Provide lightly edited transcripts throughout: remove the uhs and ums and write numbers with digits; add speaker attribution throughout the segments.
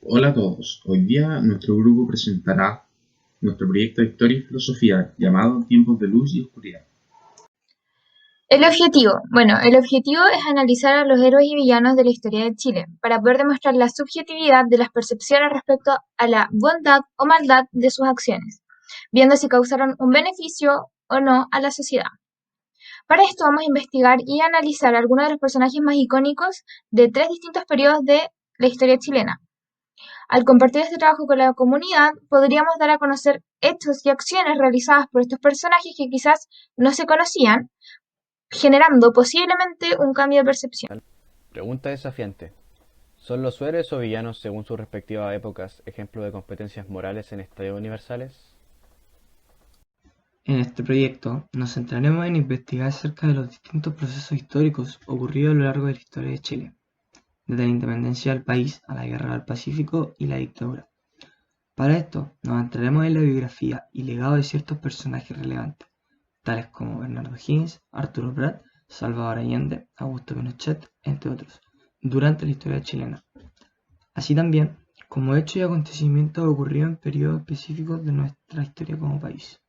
Speaker 1: Hola a todos, hoy día nuestro grupo presentará nuestro proyecto de historia y filosofía llamado Tiempos de Luz y Oscuridad.
Speaker 2: El objetivo es analizar a los héroes y villanos de la historia de Chile para poder demostrar la subjetividad de las percepciones respecto a la bondad o maldad de sus acciones, viendo si causaron un beneficio o no a la sociedad. Para esto vamos a investigar y analizar algunos de los personajes más icónicos de tres distintos periodos de la historia chilena. Al compartir este trabajo con la comunidad, podríamos dar a conocer hechos y acciones realizadas por estos personajes que quizás no se conocían, generando posiblemente un cambio de percepción.
Speaker 3: Pregunta desafiante. ¿Son los héroes o villanos, según sus respectivas épocas, ejemplo de competencias morales en estadios universales?
Speaker 4: En este proyecto nos centraremos en investigar acerca de los distintos procesos históricos ocurridos a lo largo de la historia de Chile, desde la independencia del país a la Guerra del Pacífico y la dictadura. Para esto nos centraremos en la biografía y legado de ciertos personajes relevantes, tales como Bernardo Higgins, Arturo Prat, Salvador Allende, Augusto Pinochet, entre otros, durante la historia chilena, así también como hechos y acontecimientos ocurridos en periodos específicos de nuestra historia como país.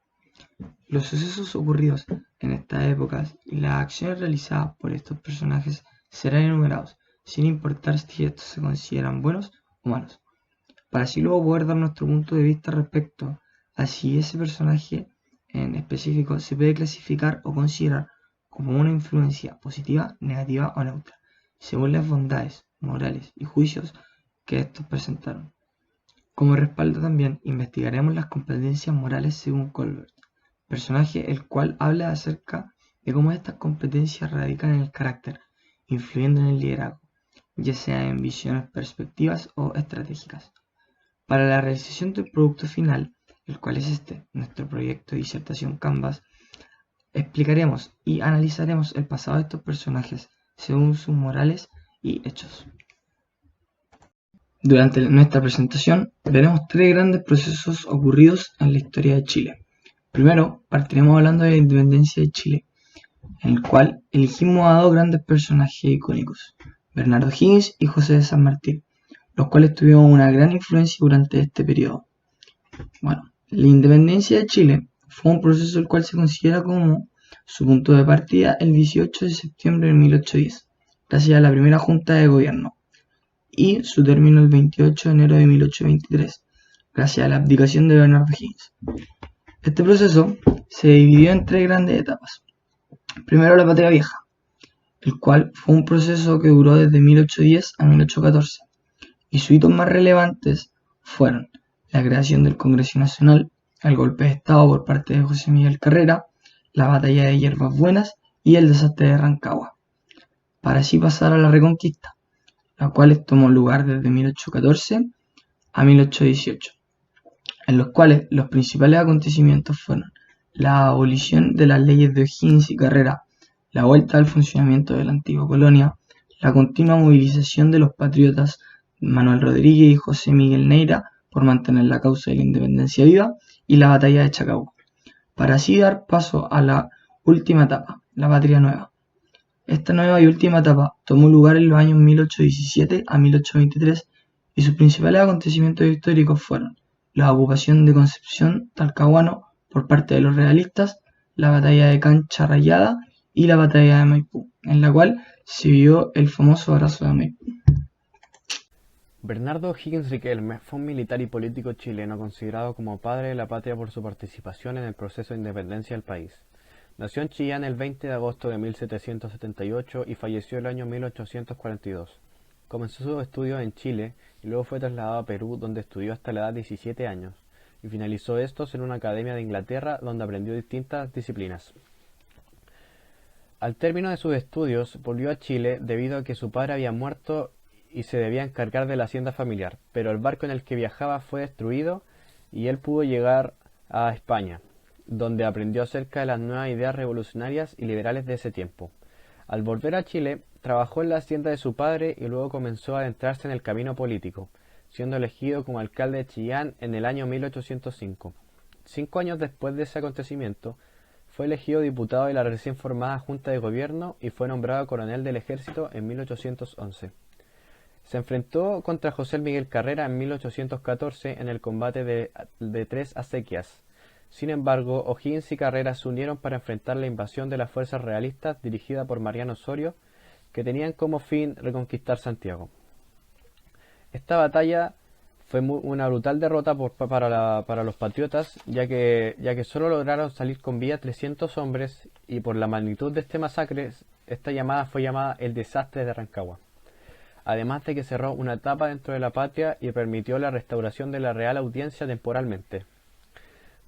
Speaker 4: Los sucesos ocurridos en estas épocas y las acciones realizadas por estos personajes serán enumerados, sin importar si estos se consideran buenos o malos, para así luego poder dar nuestro punto de vista respecto a si ese personaje en específico se puede clasificar o considerar como una influencia positiva, negativa o neutra, según las bondades, morales y juicios que estos presentaron. Como respaldo también investigaremos las competencias morales según Colbert, personaje el cual habla acerca de cómo estas competencias radican en el carácter, influyendo en el liderazgo, ya sea en visiones perspectivas o estratégicas. Para la realización del producto final, el cual es nuestro proyecto de disertación Canvas, explicaremos y analizaremos el pasado de estos personajes según sus morales y hechos. Durante nuestra presentación veremos tres grandes procesos ocurridos en la historia de Chile. Primero, partiremos hablando de la independencia de Chile, en el cual elegimos a dos grandes personajes icónicos, Bernardo Higgins y José de San Martín, los cuales tuvieron una gran influencia durante este periodo. Bueno, la independencia de Chile fue un proceso el cual se considera como su punto de partida el 18 de septiembre de 1810, gracias a la primera junta de gobierno, y su término el 28 de enero de 1823, gracias a la abdicación de Bernardo Higgins. Este proceso se dividió en tres grandes etapas. Primero, la Patria Vieja, el cual fue un proceso que duró desde 1810 a 1814, y sus hitos más relevantes fueron la creación del Congreso Nacional, el golpe de Estado por parte de José Miguel Carrera, la batalla de Hierbas Buenas y el desastre de Rancagua, para así pasar a la Reconquista, la cual tomó lugar desde 1814 a 1818, en los cuales los principales acontecimientos fueron la abolición de las leyes de O'Higgins y Carrera, la vuelta al funcionamiento de la antigua colonia, la continua movilización de los patriotas Manuel Rodríguez y José Miguel Neira por mantener la causa de la independencia viva y la batalla de Chacabuco, para así dar paso a la última etapa, la Patria Nueva. Esta nueva y última etapa tomó lugar en los años 1817 a 1823 y sus principales acontecimientos históricos fueron la ocupación de Concepción Talcahuano por parte de los realistas, la batalla de Cancha Rayada y la batalla de Maipú, en la cual se vio el famoso abrazo de Maipú.
Speaker 3: Bernardo Higgins Riquelme fue un militar y político chileno considerado como padre de la patria por su participación en el proceso de independencia del país. Nació en Chillán el 20 de agosto de 1778 y falleció el año 1842. Comenzó sus estudios en Chile y luego fue trasladado a Perú, donde estudió hasta la edad de 17 años, y finalizó estos en una academia de Inglaterra, donde aprendió distintas disciplinas. Al término de sus estudios, volvió a Chile debido a que su padre había muerto y se debía encargar de la hacienda familiar, pero el barco en el que viajaba fue destruido y él pudo llegar a España, donde aprendió acerca de las nuevas ideas revolucionarias y liberales de ese tiempo. Al volver a Chile, trabajó en la hacienda de su padre y luego comenzó a adentrarse en el camino político, siendo elegido como alcalde de Chillán en el año 1805. 5 años después de ese acontecimiento, fue elegido diputado de la recién formada Junta de Gobierno y fue nombrado coronel del Ejército en 1811. Se enfrentó contra José Miguel Carrera en 1814 en el combate de Tres Acequias. Sin embargo, O'Higgins y Carrera se unieron para enfrentar la invasión de las fuerzas realistas dirigida por Mariano Osorio, que tenían como fin reconquistar Santiago. Esta batalla fue una brutal derrota para los patriotas, ya que solo lograron salir con vida 300 hombres, y por la magnitud de este masacre, esta llamada fue llamada el desastre de Rancagua. Además de que cerró una etapa dentro de la patria y permitió la restauración de la Real Audiencia temporalmente.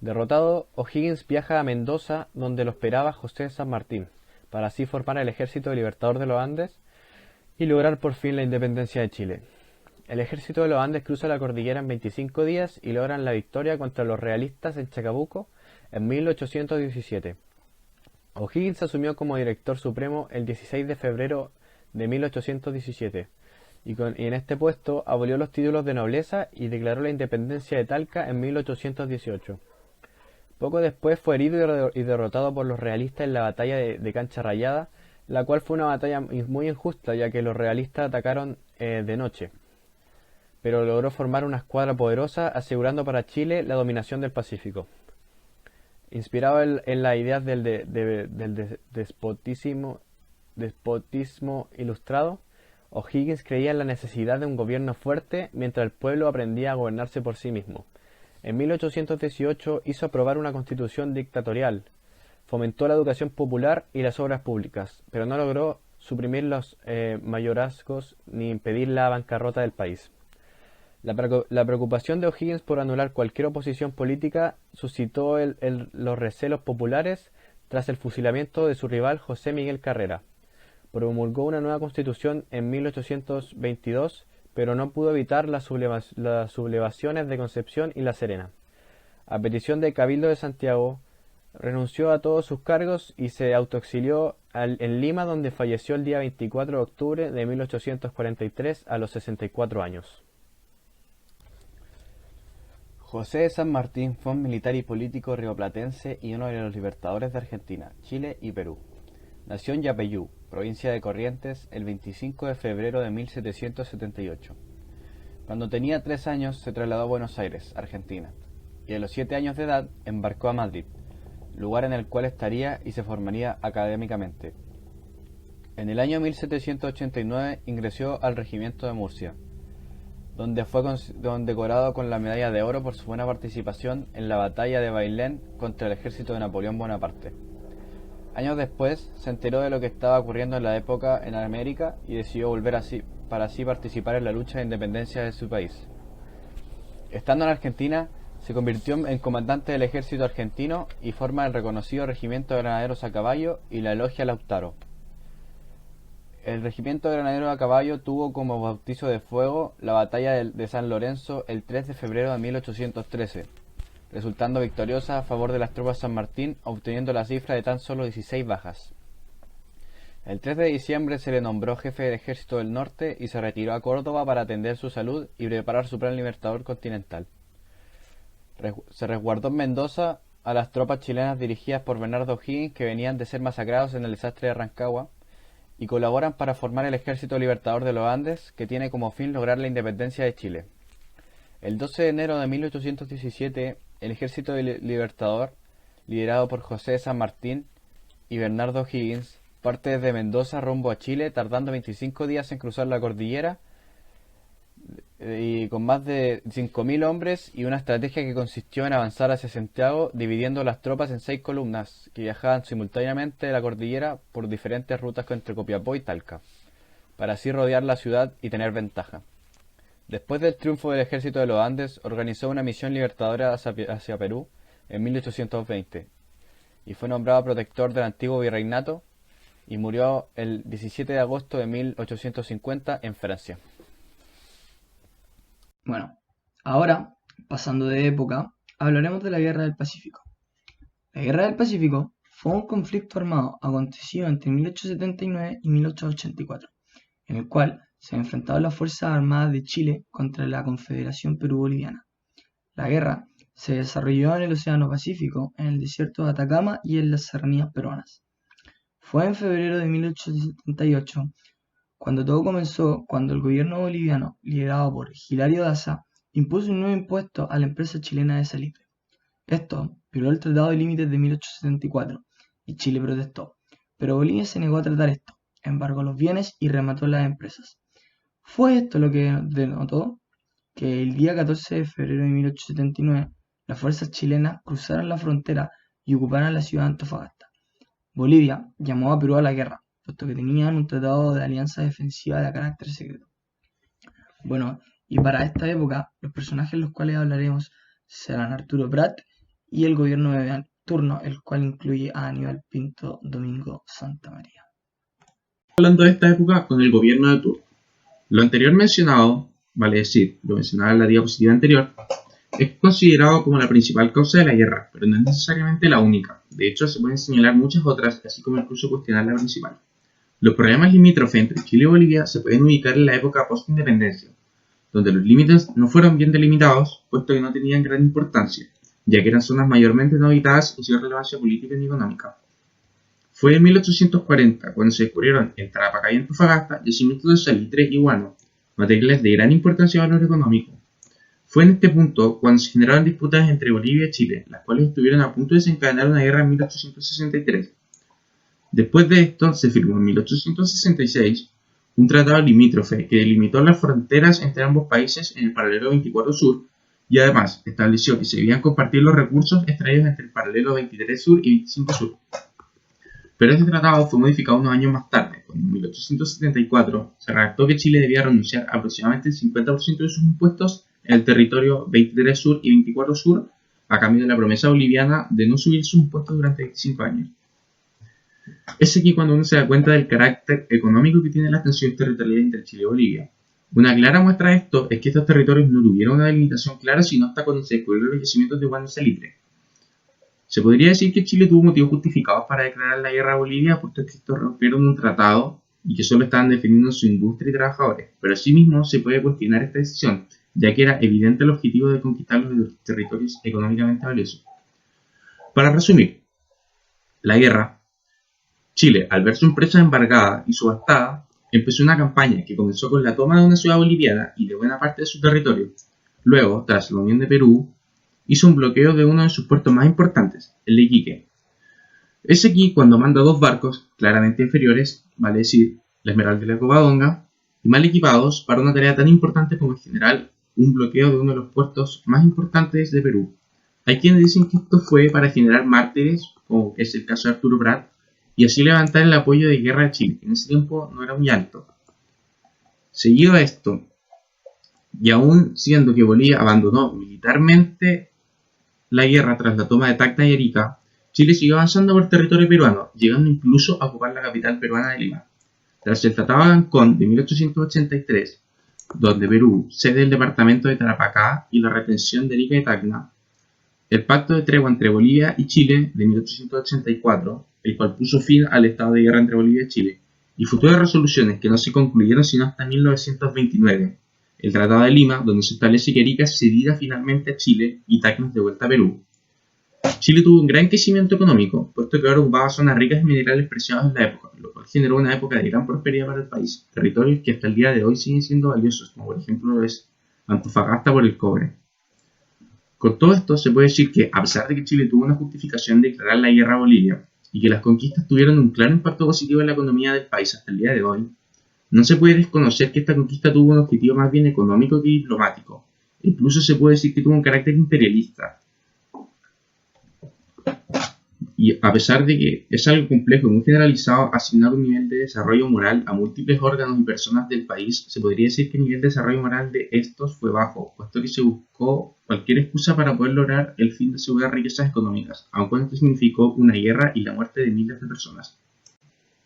Speaker 3: Derrotado, O'Higgins viaja a Mendoza, donde lo esperaba José San Martín, para así formar el Ejército Libertador de los Andes y lograr por fin la independencia de Chile. El Ejército de los Andes cruza la cordillera en 25 días y logran la victoria contra los realistas en Chacabuco en 1817. O'Higgins asumió como director supremo el 16 de febrero de 1817 y en este puesto abolió los títulos de nobleza y declaró la independencia de Talca en 1818. Poco después fue herido y derrotado por los realistas en la batalla de Cancha Rayada, la cual fue una batalla muy injusta, ya que los realistas atacaron de noche, pero logró formar una escuadra poderosa, asegurando para Chile la dominación del Pacífico. Inspirado en las ideas del despotismo ilustrado, O'Higgins creía en la necesidad de un gobierno fuerte mientras el pueblo aprendía a gobernarse por sí mismo. En 1818 hizo aprobar una constitución dictatorial, fomentó la educación popular y las obras públicas, pero no logró suprimir los mayorazgos ni impedir la bancarrota del país. La preocupación de O'Higgins por anular cualquier oposición política suscitó los recelos populares tras el fusilamiento de su rival José Miguel Carrera. Promulgó una nueva constitución en 1822, pero no pudo evitar las sublevaciones de Concepción y La Serena. A petición del Cabildo de Santiago, renunció a todos sus cargos y se autoexilió en Lima, donde falleció el día 24 de octubre de 1843 a los 64 años. José de San Martín fue un militar y político rioplatense y uno de los libertadores de Argentina, Chile y Perú. Nació en Yapeyú, provincia de Corrientes, el 25 de febrero de 1778. Cuando tenía 3 años se trasladó a Buenos Aires, Argentina, y a los 7 años de edad embarcó a Madrid, lugar en el cual estaría y se formaría académicamente. En el año 1789 ingresó al regimiento de Murcia, donde fue condecorado con la medalla de oro por su buena participación en la batalla de Bailén contra el ejército de Napoleón Bonaparte. Años después se enteró de lo que estaba ocurriendo en la época en América y decidió volver para así participar en la lucha de independencia de su país. Estando en Argentina, se convirtió en comandante del ejército argentino y forma el reconocido Regimiento de Granaderos a Caballo y la Logia Lautaro. El Regimiento de Granaderos a Caballo tuvo como bautizo de fuego la batalla de San Lorenzo el 3 de febrero de 1813, resultando victoriosa a favor de las tropas San Martín, obteniendo la cifra de tan solo 16 bajas. El 3 de diciembre se le nombró jefe del Ejército del Norte y se retiró a Córdoba para atender su salud y preparar su plan libertador continental. Se resguardó en Mendoza a las tropas chilenas dirigidas por Bernardo O'Higgins, que venían de ser masacrados en el desastre de Rancagua, y colaboran para formar el Ejército Libertador de los Andes, que tiene como fin lograr la independencia de Chile. El 12 de enero de 1817, el Ejército Libertador, liderado por José de San Martín y Bernardo O'Higgins, parte desde Mendoza rumbo a Chile, tardando 25 días en cruzar la cordillera, y con más de 5.000 hombres y una estrategia que consistió en avanzar hacia Santiago, dividiendo las tropas en 6 columnas que viajaban simultáneamente de la cordillera por diferentes rutas entre Copiapó y Talca, para así rodear la ciudad y tener ventaja. Después del triunfo del Ejército de los Andes, organizó una misión libertadora hacia Perú en 1820 y fue nombrado protector del antiguo virreinato, y murió el 17 de agosto de 1850 en Francia.
Speaker 4: Bueno, ahora, pasando de época, hablaremos de la Guerra del Pacífico. La Guerra del Pacífico fue un conflicto armado acontecido entre 1879 y 1884, en el cual se enfrentaban las Fuerzas Armadas de Chile contra la Confederación Perú-Boliviana. La guerra se desarrolló en el Océano Pacífico, en el desierto de Atacama y en las serranías peruanas. Fue en febrero de 1878 Cuando todo comenzó, cuando el gobierno boliviano, liderado por Hilario Daza, impuso un nuevo impuesto a la empresa chilena de salitre. Esto violó el Tratado de Límites de 1874 y Chile protestó, pero Bolivia se negó a tratar esto, embargó los bienes y remató las empresas. Fue esto lo que denotó que el día 14 de febrero de 1879 las fuerzas chilenas cruzaron la frontera y ocuparon la ciudad de Antofagasta. Bolivia llamó a Perú a la guerra, puesto que tenían un tratado de alianza defensiva de carácter secreto. Bueno, y para esta época, los personajes de los cuales hablaremos serán Arturo Prat y el gobierno de turno, el cual incluye a Aníbal Pinto Domingo Santamaría.
Speaker 1: Hablando de esta época con el gobierno de turno. Lo anterior mencionado, vale decir, lo mencionado en la diapositiva anterior, es considerado como la principal causa de la guerra, pero no es necesariamente la única. De hecho, se pueden señalar muchas otras, así como incluso cuestionar la principal. Los problemas limítrofes entre Chile y Bolivia se pueden ubicar en la época post-independencia, donde los límites no fueron bien delimitados, puesto que no tenían gran importancia, ya que eran zonas mayormente no habitadas y sin relevancia política ni económica. Fue en 1840 cuando se descubrieron en Tarapacá y Antofagasta yacimientos de salitre y guano, materiales de gran importancia y valor económico. Fue en este punto cuando se generaron disputas entre Bolivia y Chile, las cuales estuvieron a punto de desencadenar una guerra en 1863. Después de esto, se firmó en 1866 un tratado limítrofe que delimitó las fronteras entre ambos países en el paralelo 24 Sur y además estableció que se debían compartir los recursos extraídos entre el paralelo 23 Sur y 25 Sur. Pero este tratado fue modificado unos años más tarde, cuando en 1874 se redactó que Chile debía renunciar a aproximadamente el 50% de sus impuestos en el territorio 23 Sur y 24 Sur, a cambio de la promesa boliviana de no subir sus impuestos durante 25 años. Es aquí cuando uno se da cuenta del carácter económico que tiene la tensión territorial entre Chile y Bolivia. Una clara muestra de esto es que estos territorios no tuvieron una delimitación clara sino hasta cuando se descubrieron los yacimientos de guano y salitre. Se podría decir que Chile tuvo motivos justificados para declarar la guerra a Bolivia, puesto que estos rompieron un tratado y que solo estaban defendiendo su industria y trabajadores, pero asimismo se puede cuestionar esta decisión, ya que era evidente el objetivo de conquistar los territorios económicamente valiosos. Para resumir, la guerra, Chile, al ver su empresa embargada y subastada, empezó una campaña que comenzó con la toma de una ciudad boliviana y de buena parte de su territorio. Luego, tras la unión de Perú, hizo un bloqueo de uno de sus puertos más importantes, el de Iquique. Es aquí cuando manda dos barcos claramente inferiores, vale decir, la Esmeralda y la Covadonga, y mal equipados para una tarea tan importante como en general un bloqueo de uno de los puertos más importantes de Perú. Hay quienes dicen que esto fue para generar mártires, como es el caso de Arturo Prat, y así levantar el apoyo de guerra de Chile, que en ese tiempo no era muy alto. Seguido a esto, y aún siendo que Bolivia abandonó militarmente la guerra tras la toma de Tacna y Arica, Chile siguió avanzando por territorio peruano, llegando incluso a ocupar la capital peruana de Lima. Tras el Tratado de Ancón de 1883, donde Perú cede el departamento de Tarapacá y la retención de Arica y Tacna, el pacto de tregua entre Bolivia y Chile de 1884, el cual puso fin al estado de guerra entre Bolivia y Chile, y futuras resoluciones que no se concluyeron sino hasta 1929, el Tratado de Lima, donde se establece que Arica es cedida finalmente a Chile y Tacna de vuelta a Perú. Chile tuvo un gran crecimiento económico, puesto que ahora ocupaba zonas ricas en minerales preciados en la época, lo cual generó una época de gran prosperidad para el país, territorios que hasta el día de hoy siguen siendo valiosos, como por ejemplo lo es Antofagasta por el cobre. Con todo esto se puede decir que, a pesar de que Chile tuvo una justificación de declarar la guerra a Bolivia, y que las conquistas tuvieron un claro impacto positivo en la economía del país hasta el día de hoy, no se puede desconocer que esta conquista tuvo un objetivo más bien económico que diplomático. Incluso se puede decir que tuvo un carácter imperialista. Y a pesar de que es algo complejo y muy generalizado asignar un nivel de desarrollo moral a múltiples órganos y personas del país, se podría decir que el nivel de desarrollo moral de estos fue bajo, puesto que se buscó cualquier excusa para poder lograr el fin de asegurar riquezas económicas, aun cuando esto significó una guerra y la muerte de miles de personas.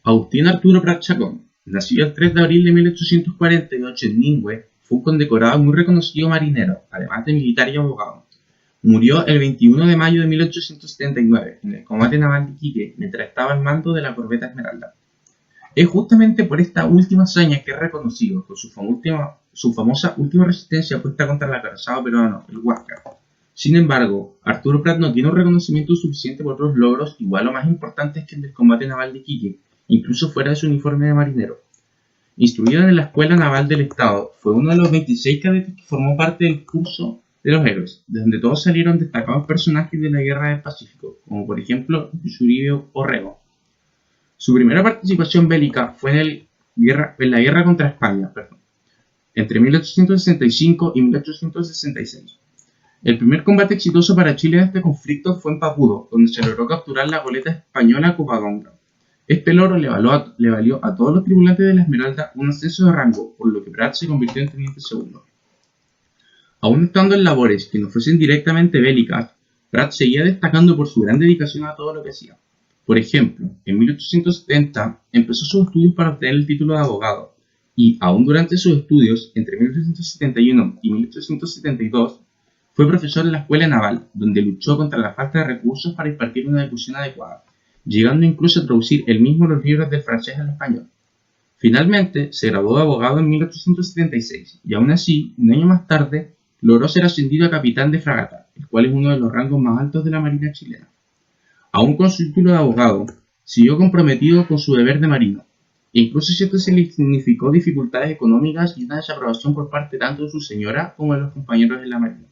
Speaker 1: Agustín Arturo Prat Chacón, nacido el 3 de abril de 1848 en Ningüe, fue un condecorado y muy reconocido marinero, además de militar y abogado. Murió el 21 de mayo de 1879 en el combate naval de Iquique mientras estaba al mando de la corbeta Esmeralda. Es justamente por esta última hazaña que es reconocido con su famosa última resistencia puesta contra el acorazado peruano, el Huáscar. Sin embargo, Arturo Prat no tiene un reconocimiento suficiente por otros logros igual o más importantes que el del combate naval de Iquique, incluso fuera de su uniforme de marinero. Instruido en la Escuela Naval del Estado, fue uno de los 26 cadetes que formó parte del curso de los héroes, de donde todos salieron destacados personajes de la Guerra del Pacífico, como por ejemplo Ysuribio Orrego. Su primera participación bélica fue en la guerra contra España, entre 1865 y 1866. El primer combate exitoso para Chile en este conflicto fue en Papudo, donde se logró capturar la goleta española Covadonga. Este logro le valió a todos los tripulantes de la Esmeralda un ascenso de rango, por lo que Pratt se convirtió en teniente segundo. Aún estando en labores que no fuesen directamente bélicas, Pratt seguía destacando por su gran dedicación a todo lo que hacía. Por ejemplo, en 1870 empezó sus estudios para obtener el título de abogado, y aún durante sus estudios, entre 1871 y 1872, fue profesor en la Escuela Naval, donde luchó contra la falta de recursos para impartir una educación adecuada, llegando incluso a traducir él mismo los libros del francés al español. Finalmente, se graduó de abogado en 1876, y aún así, un año más tarde, logró ser ascendido a capitán de fragata, el cual es uno de los rangos más altos de la Marina chilena. Aún con su título de abogado, siguió comprometido con su deber de marino, e incluso si esto se le significó dificultades económicas y una desaprobación por parte tanto de su señora como de los compañeros de la marina.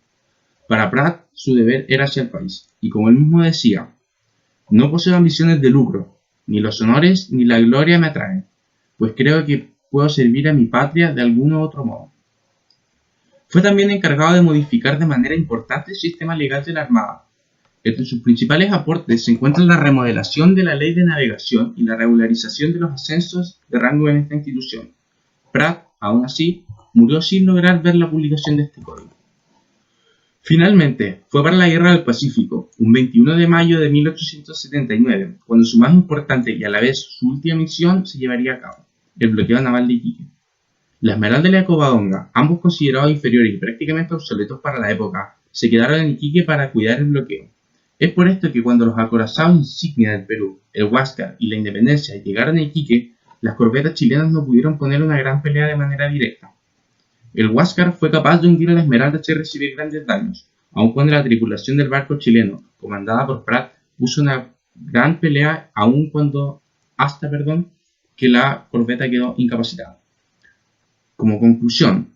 Speaker 1: Para Pratt, su deber era hacia el país, y como él mismo decía, no poseo ambiciones de lucro, ni los honores ni la gloria me atraen, pues creo que puedo servir a mi patria de algún u otro modo. Fue también encargado de modificar de manera importante el sistema legal de la Armada. Entre sus principales aportes se encuentran la remodelación de la ley de navegación y la regularización de los ascensos de rango en esta institución. Pratt, aún así, murió sin lograr ver la publicación de este código. Finalmente, fue para la Guerra del Pacífico, un 21 de mayo de 1879, cuando su más importante y a la vez su última misión se llevaría a cabo, el bloqueo naval de Iquique. La Esmeralda y la Covadonga, ambos considerados inferiores y prácticamente obsoletos para la época, se quedaron en Iquique para cuidar el bloqueo. Es por esto que cuando los acorazados insignia del Perú, el Huáscar y la Independencia llegaron a Iquique, las corbetas chilenas no pudieron poner una gran pelea de manera directa. El Huáscar fue capaz de hundir a la Esmeralda sin recibir grandes daños, aun cuando la tripulación del barco chileno, comandada por Pratt, puso una gran pelea hasta que la corbeta quedó incapacitada. Como conclusión,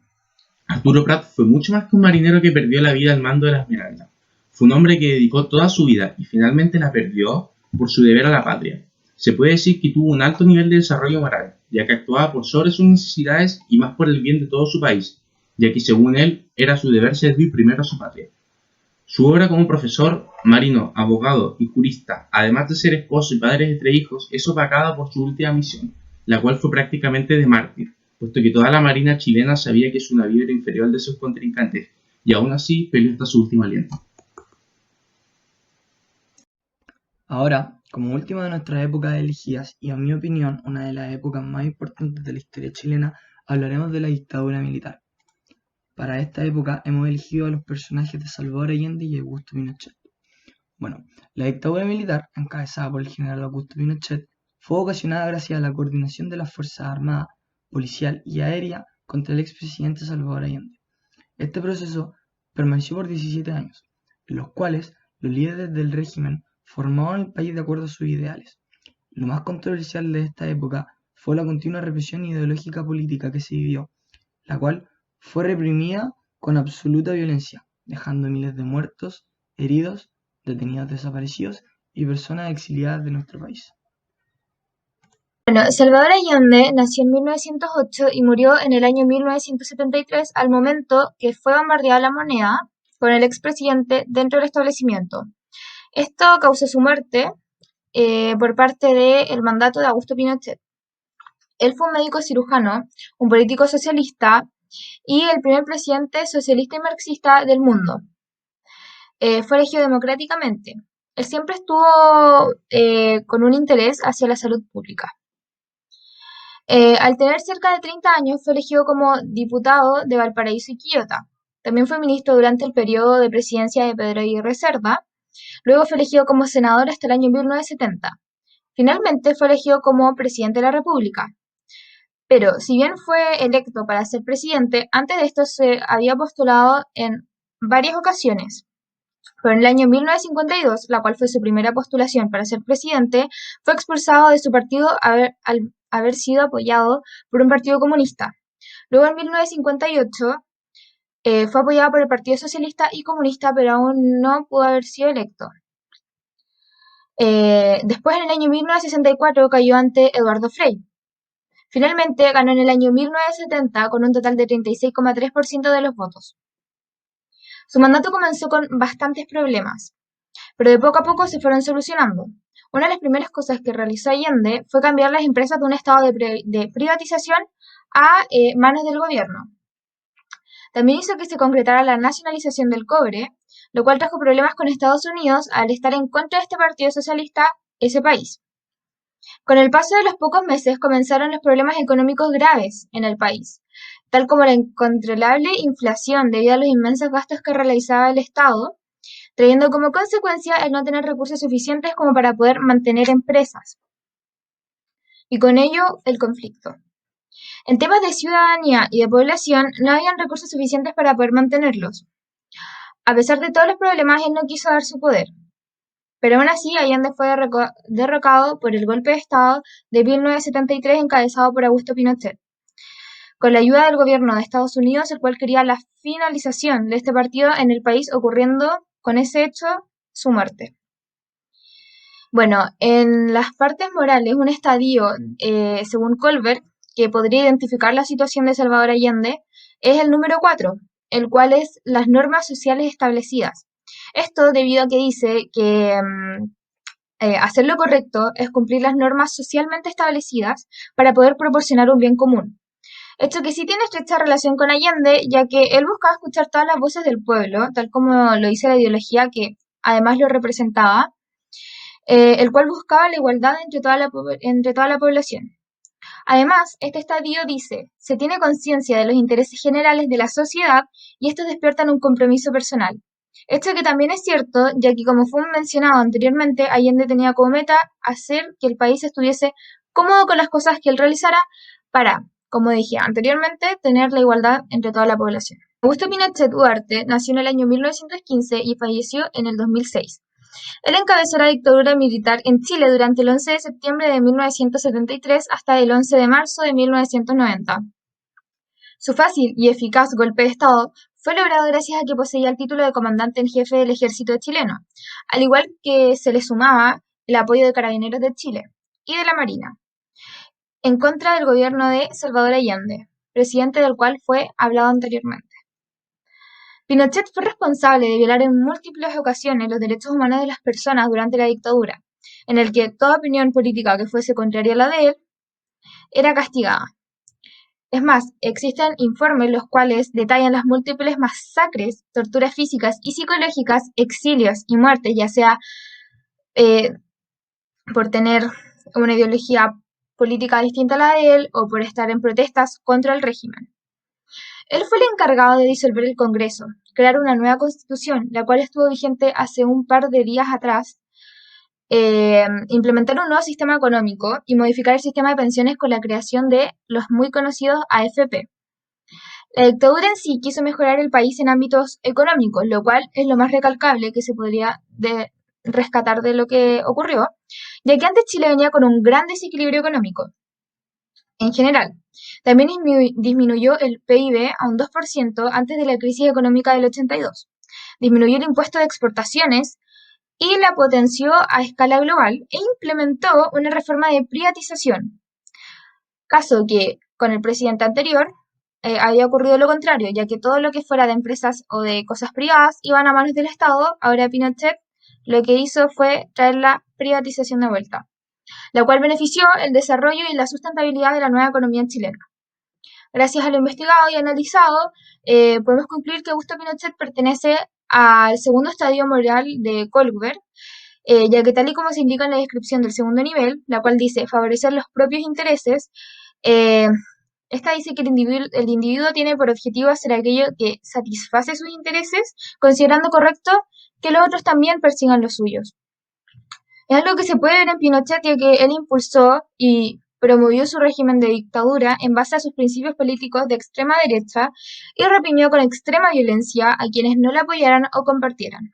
Speaker 1: Arturo Prat fue mucho más que un marinero que perdió la vida al mando de la Esmeralda. Fue un hombre que dedicó toda su vida y finalmente la perdió por su deber a la patria. Se puede decir que tuvo un alto nivel de desarrollo moral, ya que actuaba por sobre sus necesidades y más por el bien de todo su país, ya que según él era su deber servir primero a su patria. Su obra como profesor, marino, abogado y jurista, además de ser esposo y padre de 3 hijos, es opacada por su última misión, la cual fue prácticamente de mártir, puesto que toda la marina chilena sabía que su navío era inferior al de sus contrincantes, y aún así peleó hasta su último aliento.
Speaker 4: Ahora, como última de nuestras épocas elegidas, y en mi opinión una de las épocas más importantes de la historia chilena, hablaremos de la dictadura militar. Para esta época hemos elegido a los personajes de Salvador Allende y Augusto Pinochet. Bueno, la dictadura militar, encabezada por el general Augusto Pinochet, fue ocasionada gracias a la coordinación de las Fuerzas Armadas, policial y aérea contra el expresidente Salvador Allende. Este proceso permaneció por 17 años, en los cuales los líderes del régimen formaban el país de acuerdo a sus ideales. Lo más controversial de esta época fue la continua represión ideológica política que se vivió, la cual fue reprimida con absoluta violencia, dejando miles de muertos, heridos, detenidos desaparecidos y personas exiliadas de nuestro país.
Speaker 2: Bueno, Salvador Allende nació en 1908 y murió en el año 1973 al momento que fue bombardeada la Moneda con el expresidente dentro del establecimiento. Esto causó su muerte por parte del mandato de Augusto Pinochet. Él fue un médico cirujano, un político socialista y el primer presidente socialista y marxista del mundo. Fue elegido democráticamente. Él siempre estuvo con un interés hacia la salud pública. Al tener cerca de 30 años fue elegido como diputado de Valparaíso y Quillota. También fue ministro durante el periodo de presidencia de Pedro Aguirre Cerda. Luego fue elegido como senador hasta el año 1970. Finalmente fue elegido como presidente de la República. Pero si bien fue electo para ser presidente, antes de esto se había postulado en varias ocasiones. Pero en el año 1952, la cual fue su primera postulación para ser presidente, fue expulsado de su partido al haber sido apoyado por un partido comunista. Luego en 1958 fue apoyado por el Partido Socialista y Comunista, pero aún no pudo haber sido electo. Después, en el año 1964, cayó ante Eduardo Frei. Finalmente, ganó en el año 1970 con un total de 36,3% de los votos. Su mandato comenzó con bastantes problemas, pero de poco a poco se fueron solucionando. Una de las primeras cosas que realizó Allende fue cambiar las empresas de un estado de privatización a manos del gobierno. También hizo que se concretara la nacionalización del cobre, lo cual trajo problemas con Estados Unidos al estar en contra de este partido socialista ese país. Con el paso de los pocos meses comenzaron los problemas económicos graves en el país, tal como la incontrolable inflación debido a los inmensos gastos que realizaba el Estado, trayendo como consecuencia el no tener recursos suficientes como para poder mantener empresas. Y con ello, el conflicto. En temas de ciudadanía y de población, no habían recursos suficientes para poder mantenerlos. A pesar de todos los problemas, él no quiso dar su poder. Pero aún así, Allende fue derrocado por el golpe de Estado de 1973 encabezado por Augusto Pinochet, con la ayuda del gobierno de Estados Unidos, el cual quería la finalización de este partido en el país, ocurriendo con ese hecho su muerte. Bueno, en las partes morales, un estadio, según Colbert, que podría identificar la situación de Salvador Allende, es el número 4, el cual es las normas sociales establecidas. Esto debido a que dice que hacer lo correcto es cumplir las normas socialmente establecidas para poder proporcionar un bien común. Hecho que sí tiene estrecha relación con Allende, ya que él buscaba escuchar todas las voces del pueblo, tal como lo dice la ideología que además lo representaba, el cual buscaba la igualdad entre toda la población. Además, este estadio dice, se tiene conciencia de los intereses generales de la sociedad y estos despiertan un compromiso personal. Hecho que también es cierto, ya que como fue mencionado anteriormente, Allende tenía como meta hacer que el país estuviese cómodo con las cosas que él realizara para, como dije anteriormente, tener la igualdad entre toda la población. Augusto Pinochet Ugarte nació en el año 1915 y falleció en el 2006. Él encabezó la dictadura militar en Chile durante el 11 de septiembre de 1973 hasta el 11 de marzo de 1990. Su fácil y eficaz golpe de Estado fue logrado gracias a que poseía el título de comandante en jefe del ejército chileno, al igual que se le sumaba el apoyo de Carabineros de Chile y de la Marina, en contra del gobierno de Salvador Allende, presidente del cual fue hablado anteriormente. Pinochet fue responsable de violar en múltiples ocasiones los derechos humanos de las personas durante la dictadura, en el que toda opinión política que fuese contraria a la de él era castigada. Es más, existen informes los cuales detallan las múltiples masacres, torturas físicas y psicológicas, exilios y muertes, ya sea por tener una ideología política distinta a la de él o por estar en protestas contra el régimen. Él fue el encargado de disolver el Congreso, crear una nueva constitución, la cual estuvo vigente hace un par de días atrás, implementar un nuevo sistema económico y modificar el sistema de pensiones con la creación de los muy conocidos AFP. La dictadura en sí quiso mejorar el país en ámbitos económicos, lo cual es lo más recalcable que se podría rescatar de lo que ocurrió, ya que antes Chile venía con un gran desequilibrio económico. En general, también disminuyó el PIB a un 2% antes de la crisis económica del 82. Disminuyó el impuesto de exportaciones y la potenció a escala global e implementó una reforma de privatización. Caso que con el presidente anterior había ocurrido lo contrario, ya que todo lo que fuera de empresas o de cosas privadas iban a manos del Estado. Ahora Pinochet lo que hizo fue traer la privatización de vuelta, la cual benefició el desarrollo y la sustentabilidad de la nueva economía chilena. Gracias a lo investigado y analizado, podemos concluir que Augusto Pinochet pertenece al segundo estadio moral de Colbert, ya que tal y como se indica en la descripción del segundo nivel, la cual dice favorecer los propios intereses, esta dice que el individuo tiene por objetivo hacer aquello que satisface sus intereses, considerando correcto que los otros también persigan los suyos. Es algo que se puede ver en Pinochet, ya que él impulsó y promovió su régimen de dictadura en base a sus principios políticos de extrema derecha y reprimió con extrema violencia a quienes no la apoyaran o compartieran.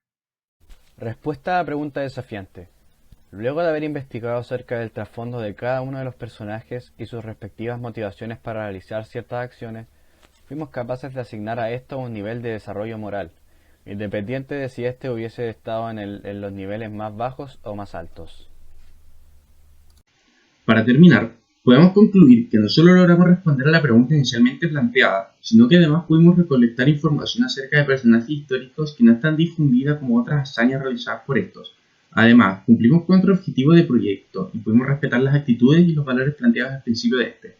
Speaker 3: Respuesta a pregunta desafiante. Luego de haber investigado acerca del trasfondo de cada uno de los personajes y sus respectivas motivaciones para realizar ciertas acciones, fuimos capaces de asignar a esto un nivel de desarrollo moral, independiente de si éste hubiese estado en los niveles más bajos o más altos.
Speaker 1: Para terminar, podemos concluir que no solo logramos responder a la pregunta inicialmente planteada, sino que además pudimos recolectar información acerca de personajes históricos que no están difundidas como otras hazañas realizadas por estos. Además, cumplimos con nuestro objetivo de proyecto y pudimos respetar las actitudes y los valores planteados al principio de este.